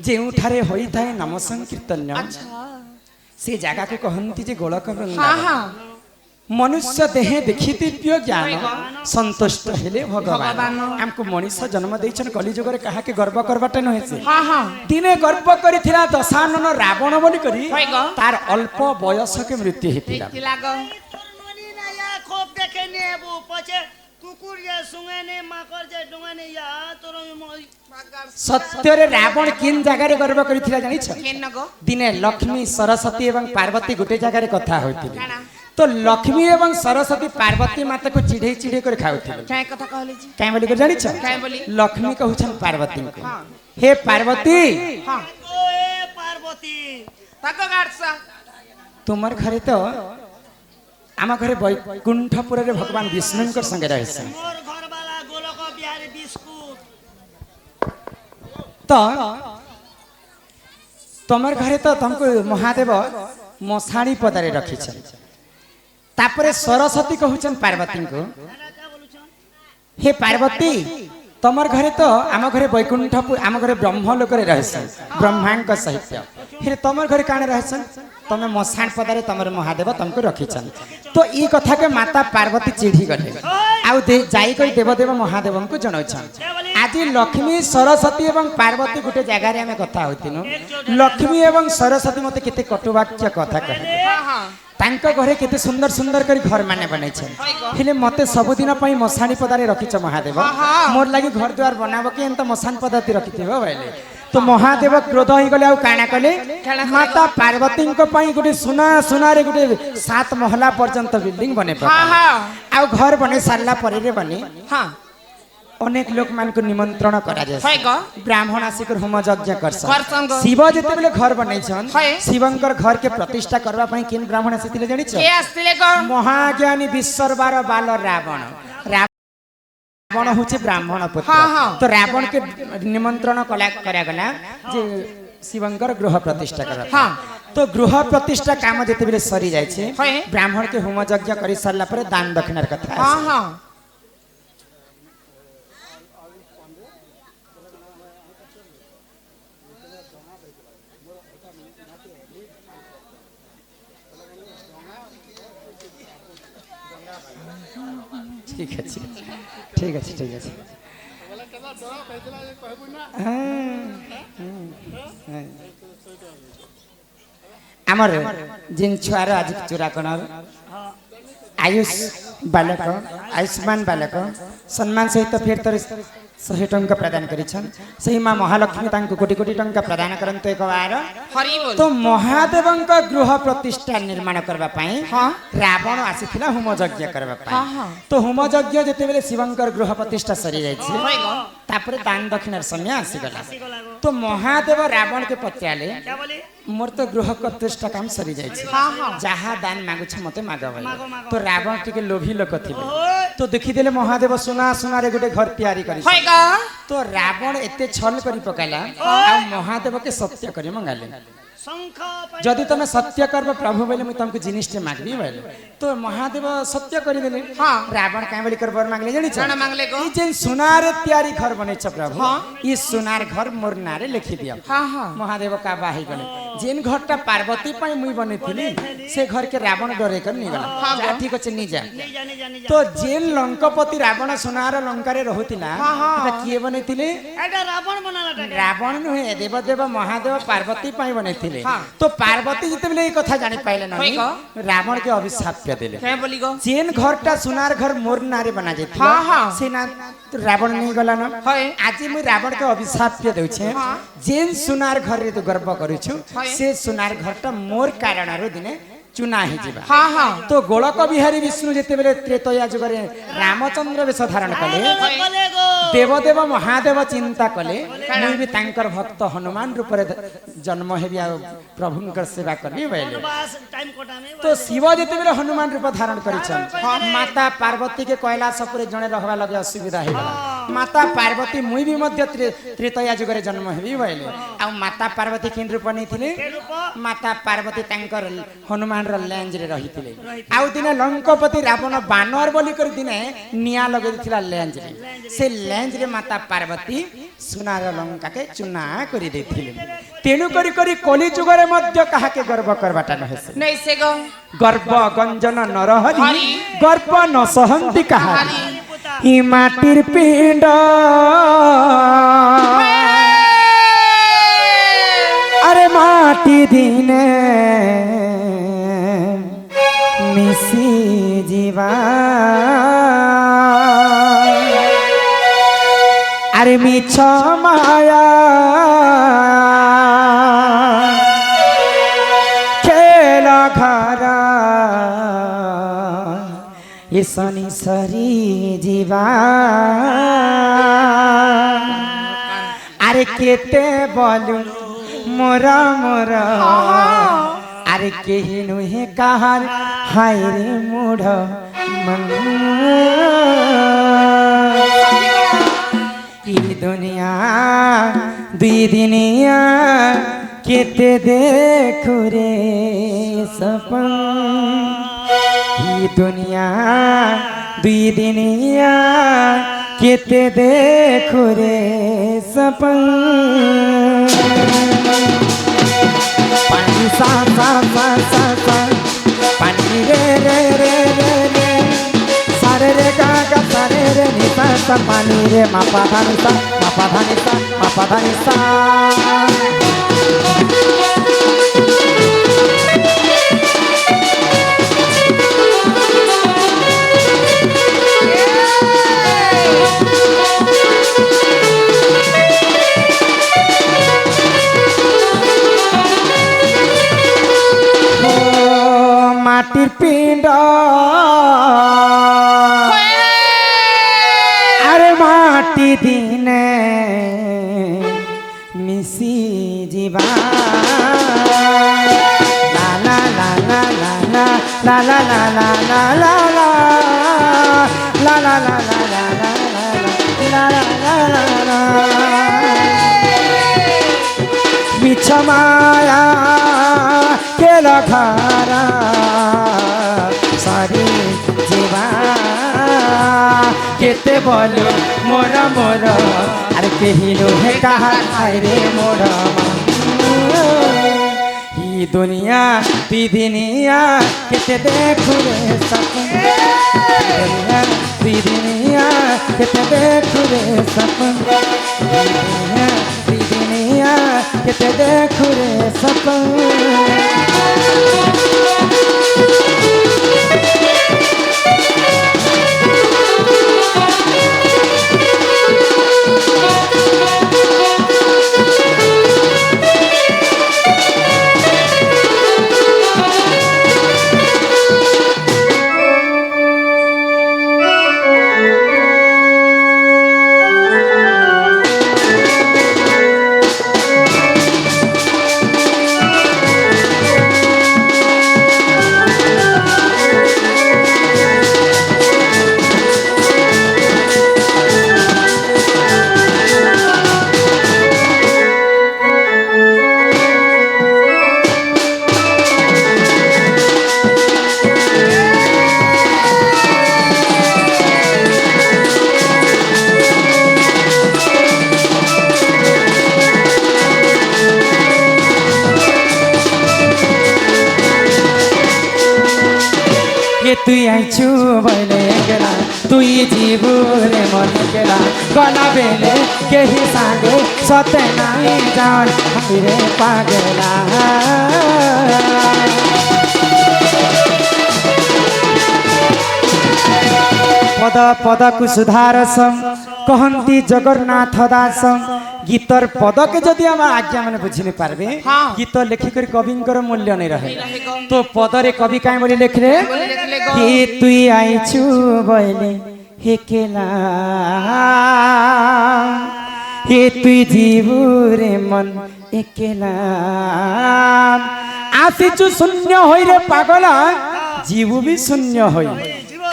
जेउठारे होई थाए नाम संकीर्तन से जगह को कहती जे गोलक वृंदावन मनुष्य देहे देखी दिव्य ज्ञान संतुष्ट हेले भगवान हमको मनुष्य जन्म देइछन कलिजुग रे कहा के गर्व करबाटे नहे से दिने गर्व करिथिला दशानन रावण बोली करी तार अल्प बयस के मृत्यु हेतिला खूब देखे ने बु पछे कुकुर जे सुंगने माकर जे डुंगने या तोर सत्य रे रावण किन जगह रे गर्व करिथिला जानि छ दिने लक्ष्मी सरस्वती एवं पार्वती गुटे जगह रे कथा होइथिले तो लक्ष्मी एवं सरस्वती पार्वती माता को चिढ़े चिढ़े कर खाउथिले काय कथा कहले जी काय बोली कर जानि छ काय बोली लक्ष्मी कहउछन पार्वती को हे पार्वती हां ओए पार्वती ताको गाडसा तुमर घरे तो आम घरे वैकुंठपुर रे भगवान विष्णु संगे रहे मोर घर वाला गोलक बिहारी बिस्कुट तो तुमर घरे तो तुमको महादेव मशाणी पदारे रखी छन तापरे सरस्वती कहउछन पार्वती को हे पार्वती तमर घरे तो आम घरे वैकुंठपुर आम घरे ब्रह्मलोक रे रहसन ब्रह्मांड सहित फिर तमर घरे काने रहसन तमे मशाण पदारे तमर महादेव तुमको रखी छन तो ई कथा के माता पार्वती चिढ़ी गले आउ जाई कोई देवदेव महादेव को जणाउछन आज लक्ष्मी सरस्वती एवं पार्वती गुटे जगह रे हमें कथा होतिनो लक्ष्मी एवं सरस्वती मते केते कटुवाक्य कथा कहे तांको घरे केते सुंदर सुंदर करी घर माने बनै छन हेले मते सबुदिन पई मशाणी पदारे रखिछ महादेव मोर लागि घर द्वार बनाबो के एंत मशान पदाती रखिथिबो भाईले तो महादेव क्रोध होई गले आ काना कले माता पार्वती को पई गुटे सुना सुना रे गुटे 7 महला पर्यंत बिल्डिंग बने पका आ घर बने सारला परे रे बने हां अनेक लोक मान को निमंत्रण करा जाय ब्राह्मण आसिक होम यज्ञ करसन शिव जते बेले घर बनै छन शिवंकर घर के प्रतिष्ठा करबा पई किन ब्राह्मण आसितिले जानि छ के आस्तिले ग महाज्ञानी विश्वरबार बाल रावण रावण होचे ब्राह्मण पुत्र तो रावण के निमंत्रण करा गला जे शिवंकर गृह प्रतिष्ठा कर तो गृह प्रतिष्ठा काम जते बेले सरी जाय छे ब्राह्मण के होम यज्ञ करि सरला पर दान दक्षिणार कथा हां ठीक है ठीक है ठीक है आमर जिन छुआर आज चूरा कणार आयुष बालक आयुष्मान बालक सम्मान सहित फिर तर 100 टंका प्रदान करिछन सही मां महालक्ष्मी तांको कोटी कोटी टंका प्रदान करंत एक बार हरि बोल तो महादेवंक गृह प्रतिष्ठा निर्माण करबा पई रावण आसीथिला होम यज्ञ करबा पई तो होम यज्ञ जते बेले शिवंकर गृह प्रतिष्ठा सरी जाय छै तापर दान दक्षिणार समय आसी गला तो महादेव रावण के पत्याले मोर तो गृह प्रतिष्ठा काम सरी जाय छै जहा दान मागु छ मते मागबले तो रावण टिके लोभी लोक थिले तो देखि देले महादेव सुना सुना रे गोटे घर तैयारी करी तो रावण एते छल करी पकाला आ महादेव के सत्य करी मंगाले जदि तुम सत्य करब प्रभु बोले मुझे तुमको जिनिसटे मागबी बोले तो महादेव सत्य करी देले रावण काहे बोली कर बर मांगले जानि छ मांगले को ई जे सुनार तैयारी घर बनै छ प्रभु ई सुनार घर मोर नारे लिखि दिया महादेव का बाही गले जेन घरटा पार्वती पई मुई बनेथिली से घर के रावण डरे कर नि गला जा ठीक अछि नि जा तो जेन लंकापति रावण सुनार लंका रे रहुतिला एटा किए बनेथिले एटा रावण बनाला रावण नुहे देवदेव महादेव पार्वती पई बनेथिले तो पार्वती जते बेले ई कथा जानि पाइले नहीं रावण के अभिशाप देले के बोली गो जेन घरटा सुनार घर मोर नारे बना जेथि से ना रावण नहीं गला न आज मुई रावण के अभिशाप दउ छे जेन सुनार घर रे तो गर्व करू छु से सुनार घरटा मोर कारण रो दिने चुना ही जीवा तो गोलक बिहारी विष्णु जते बेले त्रेतया जुग रे रामचंद्र वेश धारण कले देवदेव महादेव चिंता कले मुई भी तांकर भक्त हनुमान रूप रे जन्म हेबी आ प्रभुंकर सेवा करबी बैले तो शिव जते बेले हनुमान रूप धारण करिछन माता पार्वती के कैलाश पर जणे रहबा लगे असुविधा हे माता पार्वती मुई भी मध्य त्रेतया जुग रे जन्म हेबी बैले आ माता पार्वती किन रूप नै थिले माता पार्वती तांकर हनुमान ର ଲେଞ୍ଜ ରେ ରହିଥିଲେ ଆଉ ଦିନେ ଲଙ୍କପତି ରାବଣ ବାନର ବୋଲି କରି ଦିନେ ନିଆଁ ଲଗେଇ ଦେଇଥିଲା ଲେଞ୍ଜ ରେ ସେ ଲେଞ୍ଜ ରେ ମାତା ପାର୍ବତୀ ସୁନାର ଲଙ୍କା କେ ଚୁନା କରି ଦେଇଥିଲେ ତେଣୁ କରି କରି କଲି ଯୁଗରେ ମଧ୍ୟ କାହାକେ ଗର୍ବ କରବାଟା ନହେସ नहीं से गो ଗର୍ବ ଗଞ୍ଜନ ନରହରି ଗର୍ବ ନ ସହନ୍ତି କାହାରି ଇ ମାଟିର ପିଣ୍ଡ আরে মাটি দিনে মিশি যাবা আরে মিছ মায়া খেলা ঘরা এসনি সরি যাবা আরে কেতে বলু मोरा मोरा अरे केही नुहे कहार हाय रे मूढ़ मन ई दुनिया दुई दिनिया केते देखु रे सपन ई दुनिया दुई दिनिया केते देखु रे सपन पानी सा सा सा सा सा पानी रे रे रे रे रे सारे रे गा गा सारे रे नि सा सा पानी रे मा पा धा नि सा मा पा धा नि सा मा पा धा नि सा মাটির পিণ্ড আরে মাটি দিনে মিশি যাবা লা লা লা লা লা লা লা লা লা লা লা লা লা লা লা লা লা লা লা মিছ মায়া কেলা ঘরা সারি জীবা কেতে বলো মোরা মোরা আর কেহিলো হে কাহা রে মোরা ই দুনিয়া তুই দিনিয়া কেতে দেখু রে সপন দুনিয়া তুই দিনিয়া কেতে দেখু রে সপন দুনিয়া তুই দিনিয়া কেতে দেখু রে সপন তুই আইছু বলে গেলা তুই জীবু রে মন গেলা গলা বেলে কেহি সাঙ্গে সতে নাই জান রে পাগলা পদ পদকু সুধারসম कहती जगन्नाथ दास गीतर पद के जदि आम आज्ञा मैंने बुझी पारबे हाँ। गीत लिखिकर कविंकर मूल्य नहीं रहे तो पदरे कवि कहीं बोली लिखले कि तुई आईछु बोले हेकेला हे तुई जीवु रे मन एकेला आसीचु शून्य होई रे पागला जीवु भी शून्य होई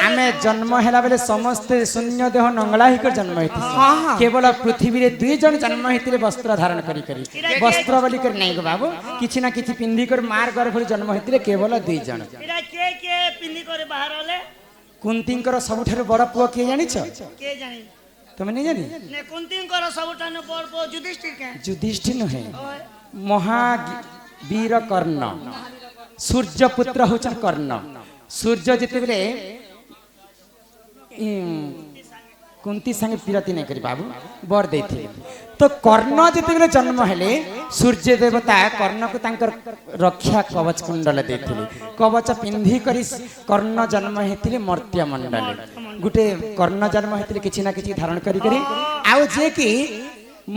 आमे जन्म हैला बेले समस्त शून्य देह नंगला ही कर जन्म हेती केवल पृथ्वी रे दुई जन जन्म हेतिले वस्त्र धारण करी वस्त्र बोली कर नहीं गो बाबू किछि ना किछि पिंदी कर मार गर्भ जन्म हेतिले केवल दुई जन इरा के पिंदी करे बाहर हले कुंतींकर सबुठारु बड़ पुओ के जानिछ के जानि तुम नहीं जानी ने कुंतींकर सबटाने बड़ पो युधिष्ठिर के युधिष्ठिर नहे महावीर कर्ण सूर्य पुत्र होचन कर्ण सूर्य जिते बेले कुंती संगे पिरती नहीं करी बाबू बर देते तो कर्ण जिते बेले जन्म हेले सूर्य देवता कर्ण को तांकर रक्षा कवच कुंडल देथिले कवच पिंधी करी कर्ण जन्म हेतिले मर्त्य मंडल गुटे कर्ण जन्म हेतिले किछि ना किछि धारण करी करी आउ जे कि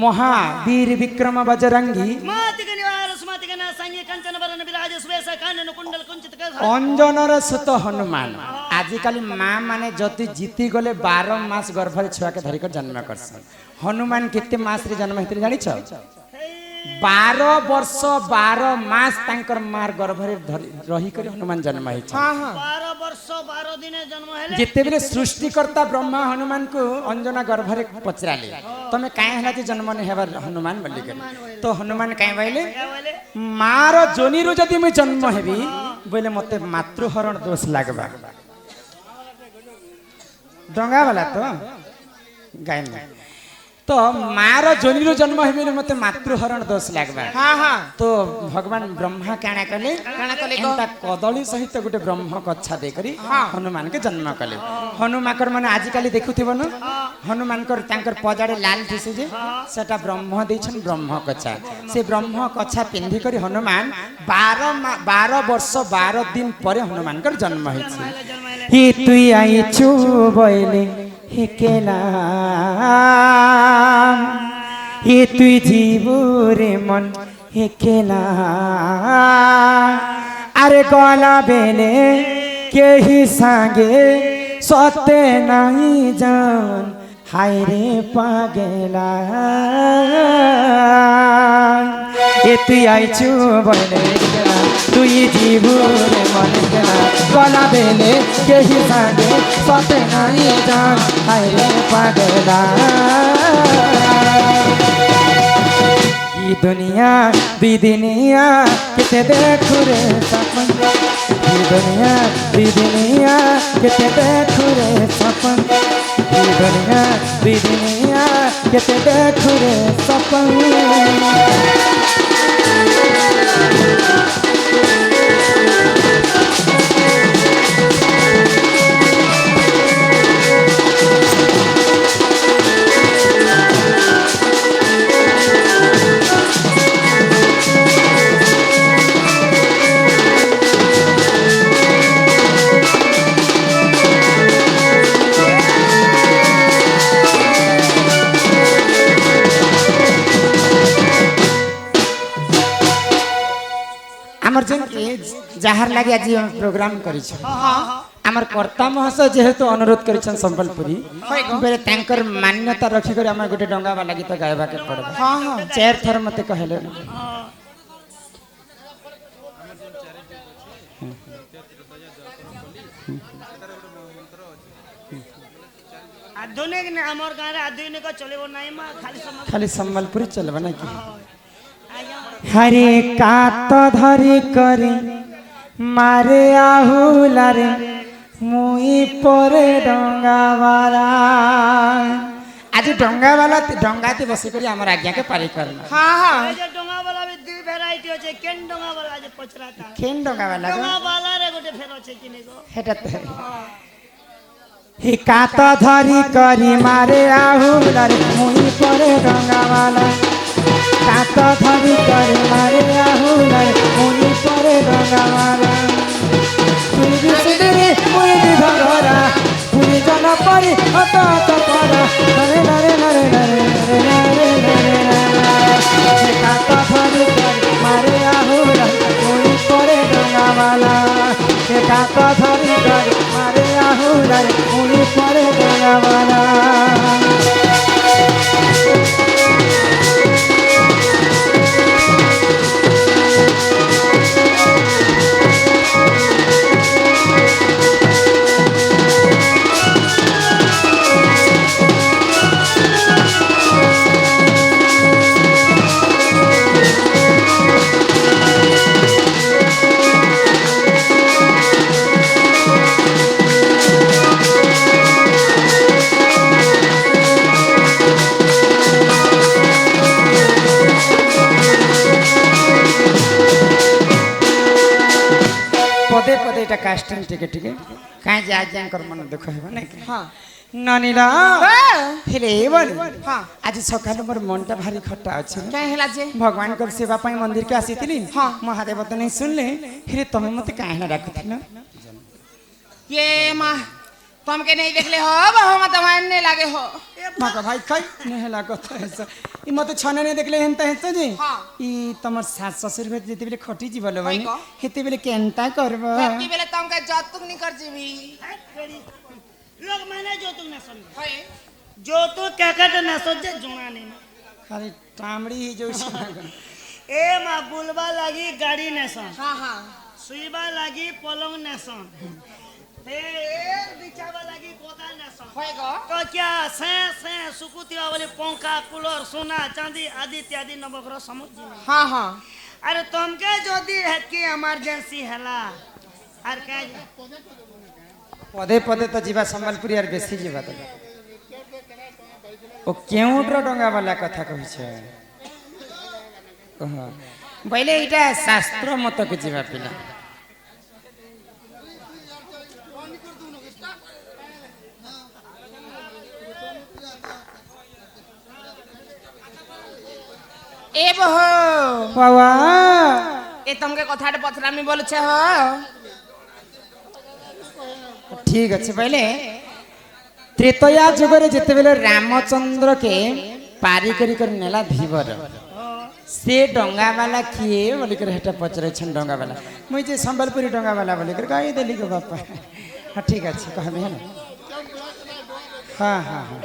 महावीर विक्रम बजरंगी मातिक निवार स्मातिक ना संगे कंचन वरन विराज सुवेश कानन कुंडल कुंचित कर अंजनर सुत हनुमान आजिकल माँ माने जति जीती गले 12 मास गर्भ छुआ के धरिकर जन्म करसन हनुमान केते मास रे जन्म हेतिले जानिछ 12 वर्ष 12 मास तांकर मार गर्भ रे रही कर हनुमान जन्म हेछ 12 वर्ष 12 दिन जन्म हेले जेते बेले सृष्टिकर्ता ब्रह्मा हनुमान को अंजना गर्भ रे पचराले तमे काहे हला जे जन्म ने हेबा हनुमान बोली कर तो हनुमान काहे बोले मार जोनी रु जदी मैं जन्म हेबी बोले मते मातृहरण दोष लागबा डंगा वाला तो गाय में तो मार जोनी जन्म हेबे मते मातृहरण दोष लागबा तो भगवान ब्रह्मा काना कले एंता कदली सहित गुटे ब्रह्म कच्छा दे करी हनुमान के जन्म कले हनुमाकर माने आजिकाली देखुथिबो न हनुमान कर तांकर पजाड़े लाल दिसे जे सेटा ब्रह्म दैछन ब्रह्म कच्छा से ब्रह्म कच्छा पिंधी करी हनुमान 12 वर्ष 12 दिन परे हनुमान कर जन्म हेछि ही तुई आई छु बोइले हेकेला हे तुई जीवरे मन हेकेला अरे गला बेले के ही सांगे सते नहीं जान हाय रे पागेला ए तुई आइछु बोले तुई जीवरे मन हेकेला गला बेले के ही सांगे सते नहीं जान हाय रे पागेला ये दुनिया बिदनिया किते देखु रे सपन ये दुनिया बिदनिया किते देखु रे सपन ये दुनिया बिदनिया किते देखु रे सपन जहार लगे आज प्रोग्राम करी आमर कर्ता महाशय जेहेतु अनुरोध करिछन संबलपुरी बेले तांकर मान्यता रखी कर हम गोटे डंगा वाला गीत गायबा के पड़बा चार थर मते कहले आधुनिक ने हमर गांव रे आधुनिक चलेबो नाही मा खाली संबलपुरी चलबा ना की हरे कात धरी करे मारे आहुला रे मुई परे डंगा वाला आज डंगा वाला डंगा ते बसी करी हमर आज्ञा के पारी करना ए जे डंगा वाला भी दुई वैरायटी होचे केन डंगा वाला जे पचराता केन डंगा वाला रे गोटे फेर होचे किने गो हेटा ते ही कात धरी करी मारे आहुला रे मुई परे डंगा वाला कात धरी करी मारे आहुला रे मुई परे डंगा वाला तुई बिसरे मुई दिघरा तुई जना परी अत अत परा नरे नरे नरे नरे नरे नरे कात धरी करी मारे आहुला मुई परे डंगा वाला कात धरी करी मारे आहुला रे मुई परे डंगा वाला पदे एटा कास्टिंग टिके काहे जे आज जान कर मन दुख हेबो नै हां ननीला हेले बोल हां आज सकाल मोर मनटा भारी खट्टा अछि क्या हेला जे भगवान कर सेवा पाई मंदिर के आसीतिली हाँ। महादेव तो नहीं सुनले फिर तमे मते काहे ना डाकुथिल ये माँ तुमके नहीं देखले हो बहु मत मानने लागे हो माँ का भाई खाई नहीं लागत है ई मते छने नहीं देखले हेंता हेत जी हाँ। ई तमर सास ससुर भेट जेते बेले खटी जीवल भाई बनी को? हेते बेले केनता करबो रात की बेले तुमके जतुक नहीं कर जीवी लोग मैंने जो तू न समझ होय जो तू क्या कहते न सोचे जुना नहीं खाली टामड़ी ही जो ए माँ बुलबा लगी गाड़ी नेसन हां हां सुईबा लगी पलंग नेसन ए बिछावा लगी गोदा नेसन होय गो तो क्या से सुकुतिया वाले पंखा कूलर सोना चांदी आदि इत्यादि नवग्रह समझ हां हां अरे तुमके जोदी है कि इमरजेंसी हैला अरे क्या पदे पदे तो जीवा संबलपुरी यार बेसी जीवा तो ओ केउटर डंगा वाला कथा कहै छै ओह पहले इटा शास्त्र मत के जीवा पिला ए बहो बाबा ए तुमके कथाटे पथरामी बोलछे हो ठीक अच्छे पहले त्रेतया जुगरे जेते बेले रामचंद्र के पारी करी कर नेला धीवर से डंगा वाला किए बोली कर हेटा पचरे छन डंगा वाला मुई जे संबलपुरी डंगा वाला बोली कर कहि देली गो बापा हां ठीक अच्छे कहबे है ना हां हां हां